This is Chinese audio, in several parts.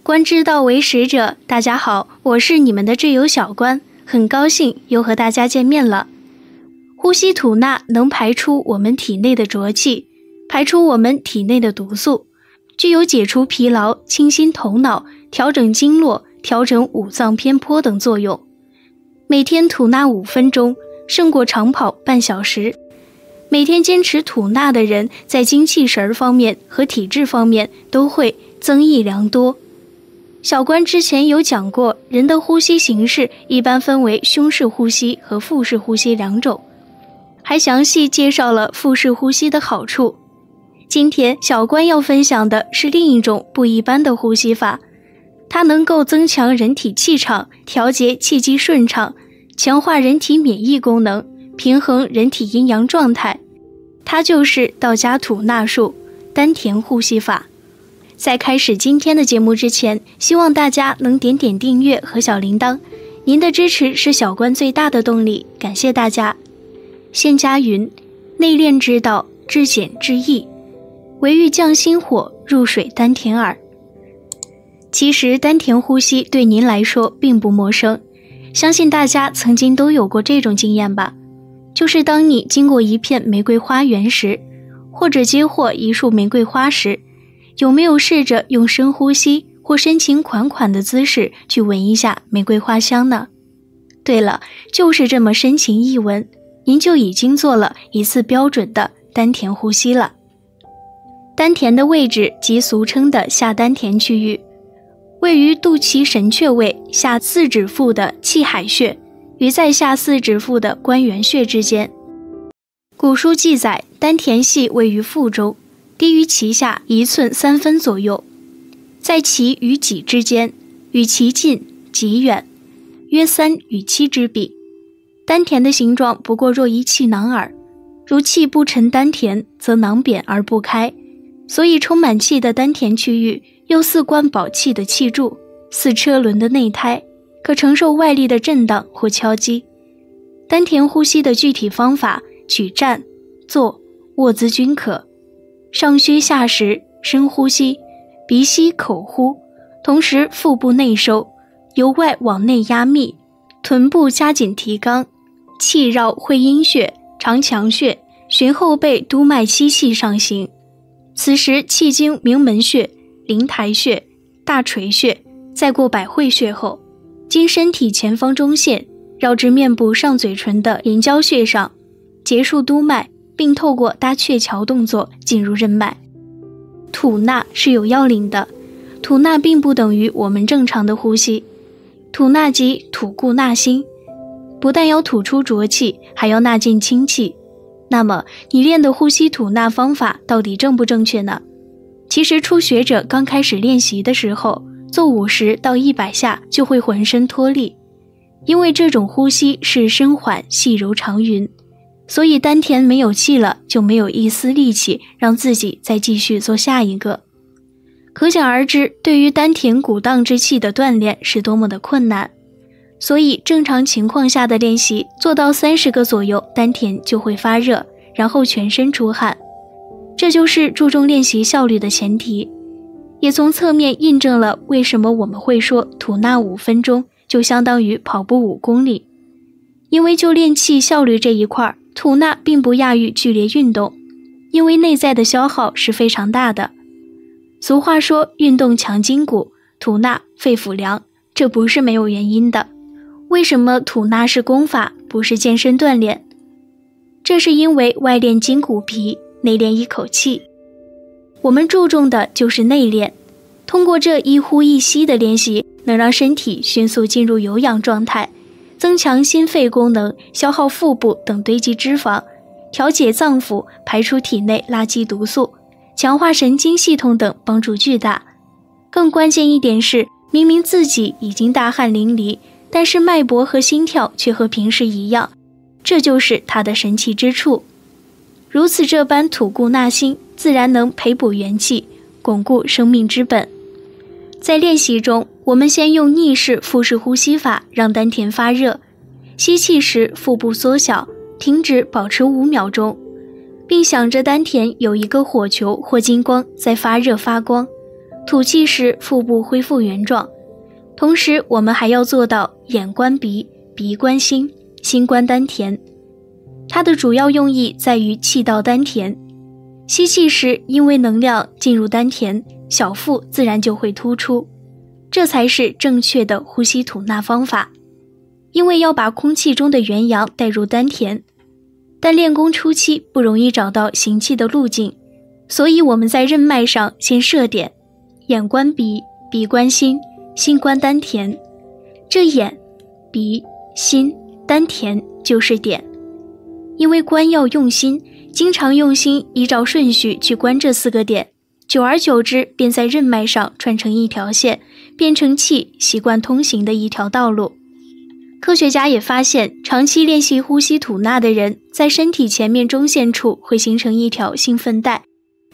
观之道为实者，大家好，我是你们的挚友小关，很高兴又和大家见面了。呼吸吐纳能排出我们体内的浊气，排出我们体内的毒素，具有解除疲劳、清新头脑、调整经络、调整五脏偏颇等作用。每天吐纳5分钟，胜过长跑半小时。每天坚持吐纳的人，在精气神方面和体质方面都会增益良多。小关之前有讲过，人的呼吸形式一般分为胸式呼吸和腹式呼吸2种，还详细介绍了腹式呼吸的好处。今天小关要分享的是另一种不一般的呼吸法，它能够增强人体气场，调节气机顺畅，强化人体免疫功能，平衡人体阴阳状态。它就是道家吐纳术丹田呼吸法。在开始今天的节目之前，希望大家能点点订阅和小铃铛，您的支持是小关最大的动力，感谢大家。仙家云：内练之道，至简至易，惟欲降心火，入水丹田耳。其实丹田呼吸对您来说并不陌生，相信大家曾经都有过这种经验吧，就是当你经过一片玫瑰花园时，或者接获一束玫瑰花时，有没有试着用深呼吸或深情款款的姿势去闻一下玫瑰花香呢？对了，就是这么深情一闻，您就已经做了一次标准的丹田呼吸了。丹田的位置即俗称的下丹田区域，位于肚脐神阙位下4指腹的气海穴与在下4指腹的关元穴之间。古书记载，丹田系位于腹中，低于脐下1寸3分左右，在脐与脊之间，与脐近脊远，约3与7之比。丹田的形状不过若一气囊耳，如气不沉丹田，则囊扁而不开，所以充满气的丹田区域又似灌饱气的气柱，似车轮的内胎，可承受外力的震荡或敲击。丹田呼吸的具体方法，取站、坐、卧姿均可。上虚下实，深呼吸，鼻吸口呼，同时腹部内收，由外往内压密，臀部加紧提肛，气绕会阴穴、长强穴，循后背督脉吸气上行。此时气经明门穴、灵台穴、大垂穴，再过百会穴后，经身体前方中线，绕至面部上嘴唇的眼交穴上，结束督脉，并透过搭鹊桥动作进入任脉。吐纳是有要领的，吐纳并不等于我们正常的呼吸。吐纳即吐故纳新，不但要吐出浊气，还要纳进清气。那么你练的呼吸吐纳方法到底正不正确呢？其实初学者刚开始练习的时候，做50到100下就会浑身脱力，因为这种呼吸是深缓细柔长匀，所以丹田没有气了，就没有一丝力气让自己再继续做下一个。可想而知，对于丹田鼓荡之气的锻炼是多么的困难。所以正常情况下的练习，做到30个左右，丹田就会发热，然后全身出汗。这就是注重练习效率的前提，也从侧面印证了为什么我们会说吐纳5分钟就相当于跑步5公里。因为就练气效率这一块，吐纳并不亚于剧烈运动，因为内在的消耗是非常大的。俗话说运动强筋骨，吐纳肺腑凉，这不是没有原因的。为什么吐纳是功法，不是健身锻炼？这是因为外练筋骨皮，内练一口气。我们注重的就是内练，通过这一呼一吸的练习，能让身体迅速进入有氧状态，增强心肺功能，消耗腹部等堆积脂肪，调节脏腑，排出体内垃圾毒素，强化神经系统等帮助巨大。更关键一点是，明明自己已经大汗淋漓，但是脉搏和心跳却和平时一样，这就是它的神奇之处。如此这般吐故纳新，自然能培补元气，巩固生命之本。在练习中，我们先用逆式腹式呼吸法让丹田发热，吸气时腹部缩小，停止保持5秒钟，并想着丹田有一个火球或金光在发热发光，吐气时腹部恢复原状。同时我们还要做到眼观鼻，鼻观心，心观丹田。它的主要用意在于气到丹田。吸气时因为能量进入丹田，小腹自然就会突出，这才是正确的呼吸吐纳方法。因为要把空气中的元阳带入丹田，但练功初期不容易找到行气的路径，所以我们在任脉上先设点，眼观鼻，鼻观心，心观丹田。这眼、鼻、心、丹田就是点。因为观要用心，经常用心依照顺序去观这4个点，久而久之便在任脉上串成一条线，变成气习惯通行的一条道路。科学家也发现，长期练习呼吸吐纳的人，在身体前面中线处会形成一条兴奋带，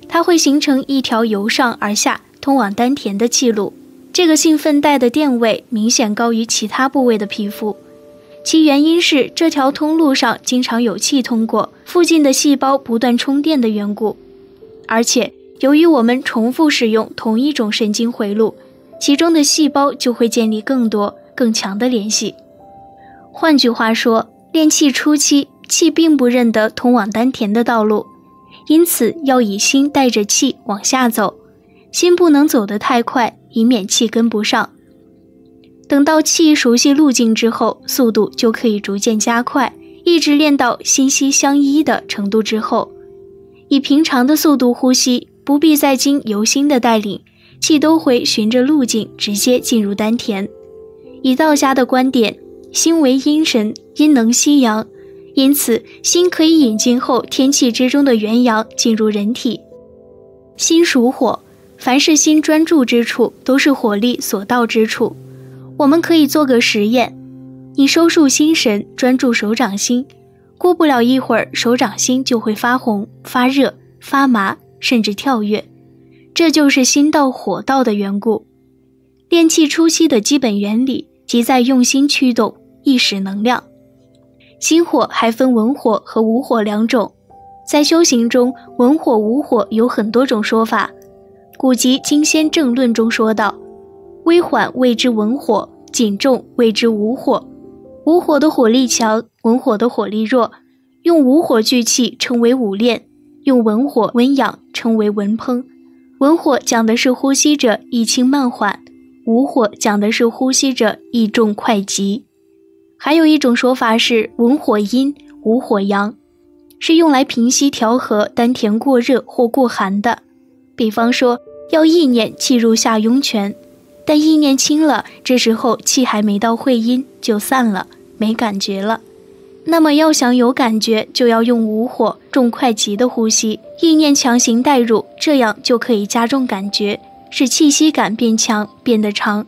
它会形成一条由上而下通往丹田的气路。这个兴奋带的电位明显高于其他部位的皮肤，其原因是这条通路上经常有气通过，附近的细胞不断充电的缘故。而且由于我们重复使用同一种神经回路，其中的细胞就会建立更多更强的联系。换句话说，练气初期，气并不认得通往丹田的道路，因此要以心带着气往下走，心不能走得太快，以免气跟不上。等到气熟悉路径之后，速度就可以逐渐加快，一直练到心息相依的程度之后，以平常的速度呼吸，不必再经由心的带领，气都会循着路径直接进入丹田。以道家的观点，心为阴神，阴能吸阳，因此心可以引进后天气之中的元阳进入人体。心属火，凡是心专注之处，都是火力所到之处。我们可以做个实验，你收束心神，专注手掌心，过不了一会儿，手掌心就会发红、发热、发麻，甚至跳跃。这就是心到火到的缘故。练气初期的基本原理，即在用心驱动，意识能量。心火还分文火和武火2种，在修行中，文火、武火有很多种说法。古籍《金仙正论》中说道：微缓谓之文火，紧重谓之武火。武火的火力强，文火的火力弱，用武火聚气称为武炼，用文火温养称为文烹。文火讲的是呼吸者易轻慢缓，武火讲的是呼吸者易重快急。还有一种说法是文火阴，武火阳，是用来平息调和丹田过热或过寒的。比方说要意念气入下涌泉，但意念轻了，这时候气还没到会阴就散了，没感觉了。那么要想有感觉，就要用武火重快急的呼吸，意念强行带入，这样就可以加重感觉，使气息感变强，变得长。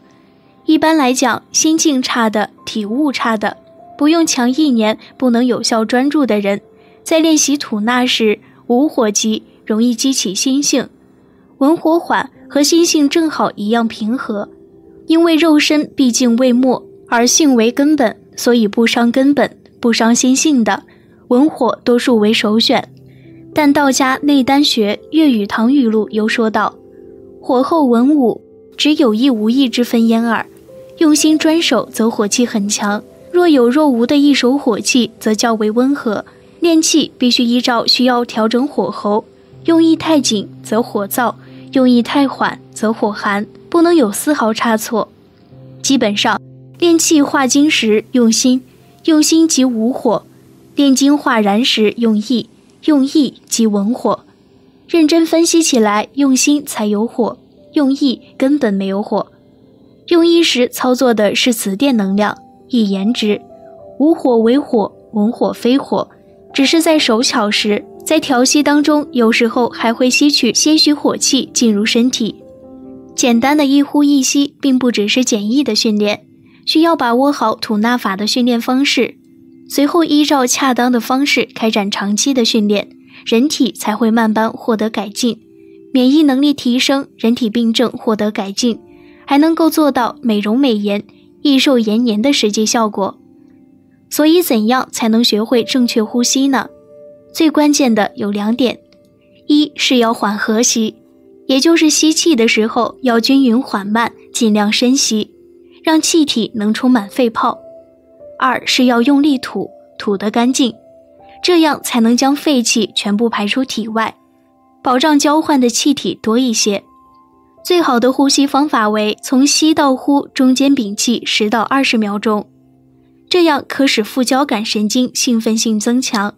一般来讲，心境差的、体悟差的、不用强意念不能有效专注的人，在练习吐纳时，武火急，容易激起心性。文火缓和心性正好一样平和，因为肉身毕竟未没，而性为根本，所以不伤根本、不伤心性的文火多数为首选。但道家内丹学粤语唐语录又说道：火后文武，只有意无意之分焉耳。用心专守则火气很强，若有若无的一手火气则较为温和。练气必须依照需要调整火候，用意太紧则火燥，用意太缓则火寒，不能有丝毫差错。基本上练气化精时用心，用心即武火；炼精化燃时用意，用意即文火。认真分析起来，用心才有火，用意根本没有火。用意时操作的是磁电能量，一言之，武火为火，文火非火，只是在手巧时，在调息当中，有时候还会吸取些许火气进入身体。简单的一呼一吸并不只是简易的训练，需要把握好吐纳法的训练方式，随后依照恰当的方式开展长期的训练，人体才会慢慢获得改进，免疫能力提升，人体病症获得改进，还能够做到美容美颜、益寿延年的实际效果。所以怎样才能学会正确呼吸呢？最关键的有2点，一是要缓和吸，也就是吸气的时候要均匀缓慢，尽量深吸，让气体能充满肺泡。2是要用力吐，吐得干净，这样才能将废气全部排出体外，保障交换的气体多一些。最好的呼吸方法为从吸到呼中间屏气10到20秒钟，这样可使副交感神经兴奋性增强，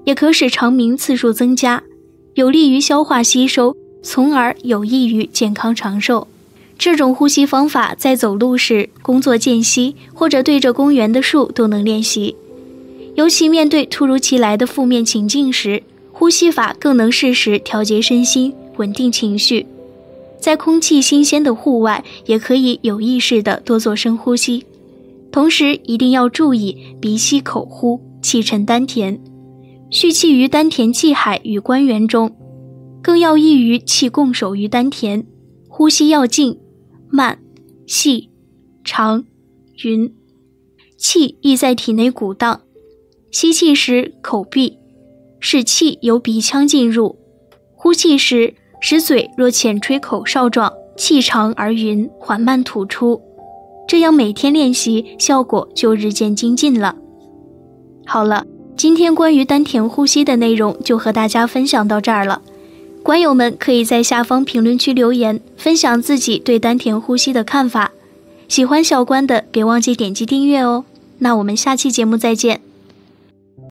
也可使肠鸣次数增加，有利于消化吸收，从而有益于健康长寿。这种呼吸方法在走路时、工作间隙或者对着公园的树都能练习，尤其面对突如其来的负面情境时，呼吸法更能适时调节身心，稳定情绪。在空气新鲜的户外，也可以有意识地多做深呼吸，同时一定要注意鼻吸口呼，气沉丹田，蓄气于丹田气海与关元中，更要易于气共守于丹田。呼吸要静、慢、细、长、匀，气亦在体内鼓荡。吸气时口闭，使气由鼻腔进入；呼气时使嘴若浅吹口哨状，气长而匀，缓慢吐出。这样每天练习，效果就日渐精进了。好了，今天关于丹田呼吸的内容就和大家分享到这儿了。观友们可以在下方评论区留言，分享自己对丹田呼吸的看法。喜欢小关的，别忘记点击订阅哦。那我们下期节目再见。